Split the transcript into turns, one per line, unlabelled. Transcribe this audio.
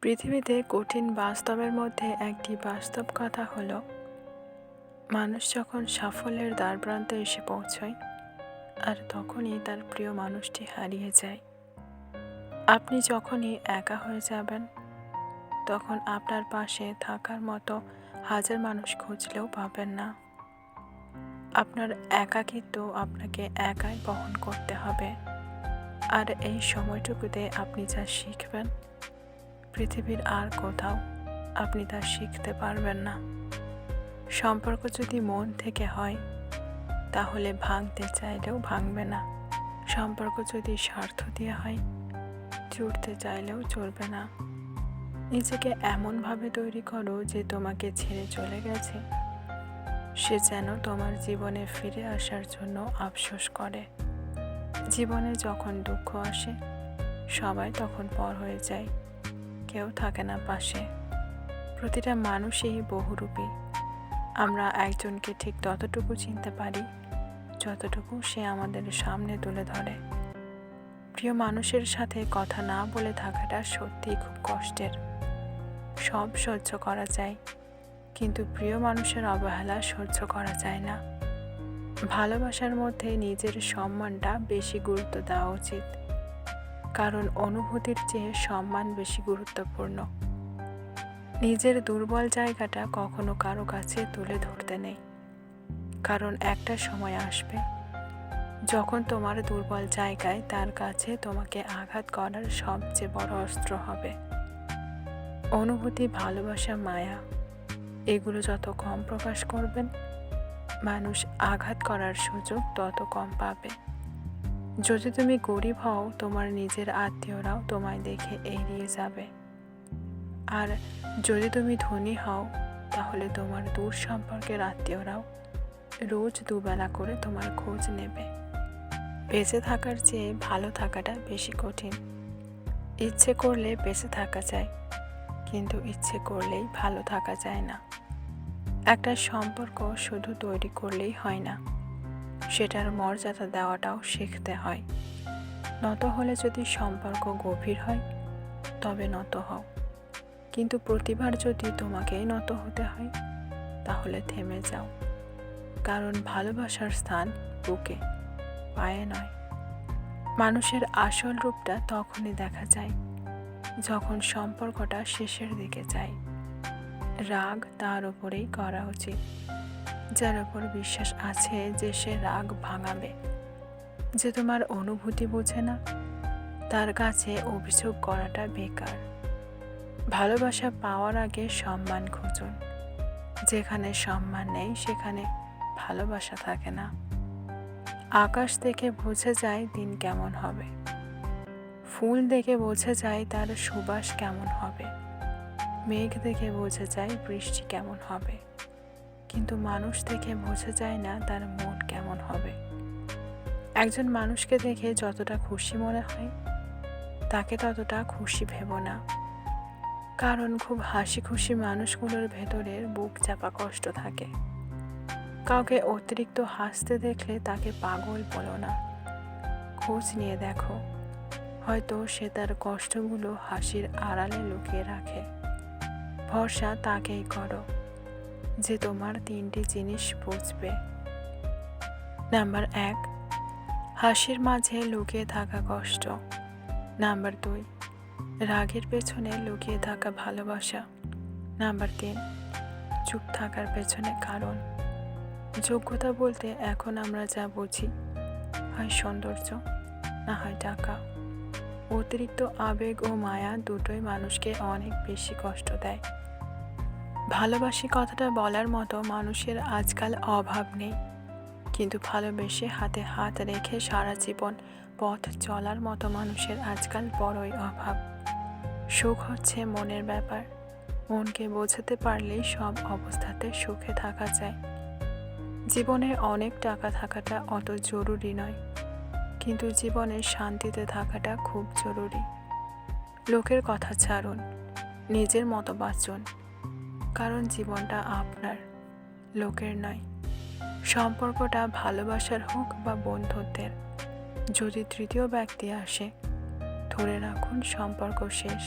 পৃথিবীতে কঠিন বাস্তবের মধ্যে একটি বাস্তব কথা হলো, মানুষ যখন সাফল্যের দ্বারপ্রান্তে এসে পৌঁছয় আর তখনই তার প্রিয় মানুষটি হারিয়ে যায়। আপনি যখনই একা হয়ে যাবেন, তখন আপনার পাশে থাকার মতো হাজার মানুষ খুঁজলেও পাবেন না। আপনার একাকিত্ব আপনাকে একাই বহন করতে হবে। আর এই সময়টুকুতে আপনি যা শিখবেন, পৃথিবীর আর কোথাও আপনি তা শিখতে পারবেন না। সম্পর্ক যদি মন থেকে হয়, তাহলে ভাঙতে চাইলেও ভাঙবে না। সম্পর্ক যদি স্বার্থ দিয়ে হয়, জুড়তে চাইলেও চলবে না। নিজেকে এমনভাবে তৈরি করো যে তোমাকে ছেড়ে চলে গেছে সে যেন তোমার জীবনে ফিরে আসার জন্য আফসোস করে। জীবনে যখন দুঃখ আসে, সবাই তখন পর হয়ে যায়, কেউ থাকে না পাশে। প্রতিটা মানুষই বহুরূপী। আমরা একজনকে ঠিক ততটুকু চিনতে পারি যতটুকু সে আমাদের সামনে তুলে ধরে। প্রিয় মানুষের সাথে কথা না বলে থাকাটা সত্যিই খুব কষ্টের। সব সহ্য করা যায়, কিন্তু প্রিয় মানুষের অবহেলা সহ্য করা যায় না। ভালোবাসার মধ্যে নিজের সম্মানটা বেশি গুরুত্ব দেওয়া উচিত, কারণ অনুভূতির চেয়ে সম্মান বেশি গুরুত্বপূর্ণ। নিজের দুর্বল জায়গাটা কখনো কারো কাছে তুলে ধরতে নেই, কারণ একটা সময় আসবে যখন তোমার দুর্বল জায়গায় তার কাছে তোমাকে আঘাত করার সবচেয়ে বড় অস্ত্র হবে। অনুভূতি, ভালোবাসা, মায়া এগুলো যত কম প্রকাশ করবেন, মানুষ আঘাত করার সুযোগ তত কম পাবে। যদি তুমি গরিব হও, তোমার নিজের আত্মীয়রাও তোমায় দেখে এড়িয়ে যাবে। আর যদি তুমি ধনী হও, তাহলে তোমার দূর সম্পর্কের আত্মীয়রাও রোজ দুবেলা করে তোমার খোঁজ নেবে। বেঁচে থাকার চেয়ে ভালো থাকাটা বেশি কঠিন। ইচ্ছে করলে বেঁচে থাকা যায়, কিন্তু ইচ্ছে করলেই ভালো থাকা যায় না। একটা সম্পর্ক শুধু তৈরি করলেই হয় না, সেটার মর্যাদা দেওয়াটাও শিখতে হয়। নত হলে যদি সম্পর্ক গভীর হয়, তবে নত হও। কিন্তু প্রতিবার যদি তোমাকেই নত হতে হয়, তাহলে থেমে যাও। কারণ ভালোবাসার স্থান বুকে, পায়ে নয়। মানুষের আসল রূপটা তখনই দেখা যায় যখন সম্পর্কটা শেষের দিকে যায়। রাগ তার উপরেই করা উচিত যার উপর বিশ্বাস আছে যে সে রাগ ভাঙাবে। যে তোমার অনুভূতি বোঝে না, তার কাছে অভিযোগ করাটা বেকার। ভালোবাসা পাওয়ার আগে সম্মান খুঁজুন। যেখানে সম্মান নেই, সেখানে ভালোবাসা থাকে না। আকাশ দেখে বোঝা যায় দিন কেমন হবে, ফুল দেখে বোঝা যায় তার সুবাস কেমন হবে, মেঘ দেখে বোঝা যায় বৃষ্টি কেমন হবে, কিন্তু মানুষ দেখে বোঝা যায় না তার মন কেমন হবে। একজন মানুষকে দেখে যতটা খুশি মনে হয়, তাকে ততটা খুশি ভেবো না। কারণ খুব হাসি খুশি মানুষগুলোর ভেতরের বুক চাপা কষ্ট থাকে। কাউকে অতিরিক্ত হাসতে দেখলে তাকে পাগল বলো না, খোঁজ নিয়ে দেখো, হয়তো সে তার কষ্টগুলো হাসির আড়ালে লুকিয়ে রাখে। ভরসা তাকেই করো যে তোমার 3টি জিনিস বুঝবে। নাম্বার 1, হাসির মাঝে লুকিয়ে থাকা কষ্ট। নাম্বার 2, রাগের পেছনে লুকিয়ে থাকা ভালোবাসা। নাম্বার 3, চুপ থাকার পেছনে কারণ। যোগ্যতা বলতে এখন আমরা যা বুঝি, হয় সৌন্দর্য, না হয় টাকা। অতিরিক্ত আবেগ ও মায়া দুটোই মানুষকে অনেক বেশি কষ্ট দেয়। ভালোবাসি কথাটা বলার মতো মানুষের আজকাল অভাব নেই, কিন্তু ভালোবেসে হাতে হাত রেখে সারা জীবন পথ চলার মতো মানুষের আজকাল বড়ই অভাব। সুখ হচ্ছে মনের ব্যাপার। মনকে বোঝাতে পারলেই সব অবস্থাতে সুখে থাকা যায়। জীবনে অনেক টাকা থাকাটা অত জরুরি নয়, কিন্তু জীবনে শান্তিতে থাকাটা খুব জরুরি। লোকের কথা ছাড়ুন, নিজের মতো বাঁচুন, কারণ জীবনটা আপনার, লোকের নয়। সম্পর্কটা ভালোবাসার হোক বা বন্ধুত্বের, যদি তৃতীয় ব্যক্তি আসে, ধরে রাখুন সম্পর্ক শেষ।